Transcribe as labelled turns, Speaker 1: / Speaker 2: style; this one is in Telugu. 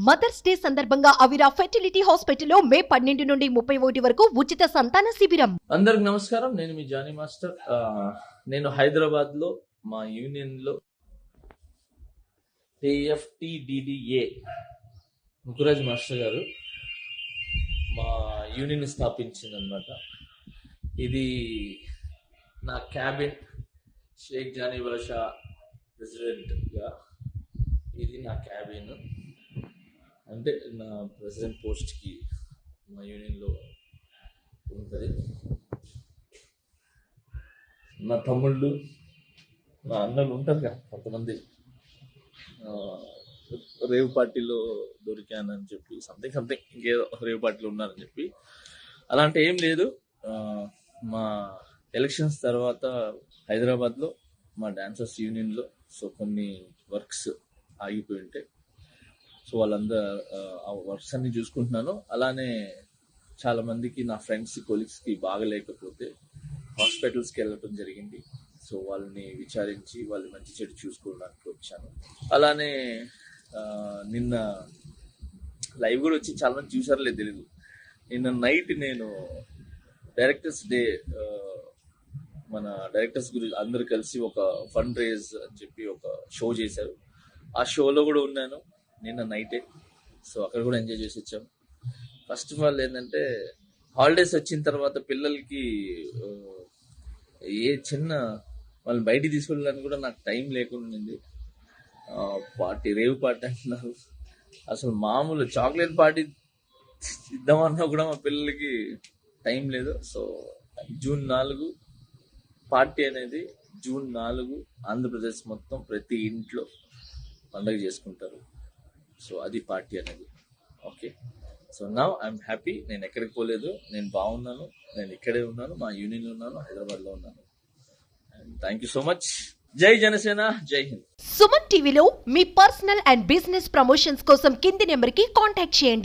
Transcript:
Speaker 1: మదర్స్ డే సందర్భంగా అవిరా ఫెర్టిలిటీ హాస్పిటల్లో మే 12 నుండి 31 వరకు ఉచిత సంతాన శిబిరం.
Speaker 2: అందరికి నమస్కారం. నేను మీ జానీ మాస్టర్. నేను హైదరాబాద్ లో మా యూనియన్ లో AFTDDA ముకురాజ్ మాస్టర్ గారు మా యూనియన్ స్థాపించింది అనమాట. ఇది నా క్యాబిన్, షేక్ జానీ బాషా ప్రెసిడెంట్గా ఇది నా క్యాబిన్. అంటే నా ప్రెసిడెంట్ పోస్ట్కి మా యూనియన్లో ఉంటుంది. నా తమ్ముళ్ళు, నా అన్నలు ఉంటారు కదా కొంతమంది, రేవ్ పార్టీలో దొరికానని చెప్పి సంథింగ్ ఇంకేదో రేవ్ పార్టీలో ఉన్నారని చెప్పి అలాంటి ఏం లేదు. మా ఎలక్షన్స్ తర్వాత హైదరాబాద్లో మా డాన్సర్స్ యూనియన్లో కొన్ని వర్క్స్ ఆగిపోయి ఉంటాయి. సో వాళ్ళందరూ ఆ వర్క్స్ అన్ని చూసుకుంటున్నాను. అలానే చాలా మందికి నా ఫ్రెండ్స్, కొలీగ్స్కి బాగలేకపోతే హాస్పిటల్స్కి వెళ్ళటం జరిగింది. సో వాళ్ళని విచారించి వాళ్ళు మంచి చెడు చూసుకోవడానికి వచ్చాను. అలానే నిన్న లైవ్ కూడా వచ్చి చాలా మంది చూసారో తెలియదు. నిన్న నైట్ నేను డైరెక్టర్స్ డే, మన డైరెక్టర్స్ గురించి అందరు కలిసి ఒక ఫండ్ రేజ్ అని చెప్పి ఒక షో చేశారు. ఆ షోలో కూడా ఉన్నాను నిన్న నైటే. సో అక్కడ కూడా ఎంజాయ్ చేసి వచ్చాము. ఫస్ట్ ఆఫ్ ఆల్ ఏంటంటే, హాలిడేస్ వచ్చిన తర్వాత పిల్లలకి ఏ చిన్న వాళ్ళని బయటికి తీసుకెళ్ళడానికి కూడా నాకు టైం లేకుండా ఉంది. పార్టీ, రేవ్ పార్టీ అంటున్నారు. అసలు మామూలు చాక్లెట్ పార్టీ ఇద్దామన్నా కూడా మా పిల్లలకి టైం లేదు. సో జూన్ 4 పార్టీ అనేది, జూన్ 4 ఆంధ్రప్రదేశ్ మొత్తం ప్రతి ఇంట్లో పండుగ చేసుకుంటారు. సో అది పార్టీ అనేది. Okay, so now I'm happy. నేను ఎక్కడికి పోలేదు, నేను బాగున్నాను, నేను ఇక్కడే ఉన్నాను, మా యూనియన్లో ఉన్నాను, హైదరాబాద్లో ఉన్నాను. And thank you so much. జై జనసేన, జై హింద్.
Speaker 1: సుమన్ టీవీలో మీ పర్సనల్ అండ్ బిజినెస్ ప్రమోషన్స్ కోసం కింది నెంబర్కి కాంటాక్ట్ చేయండి.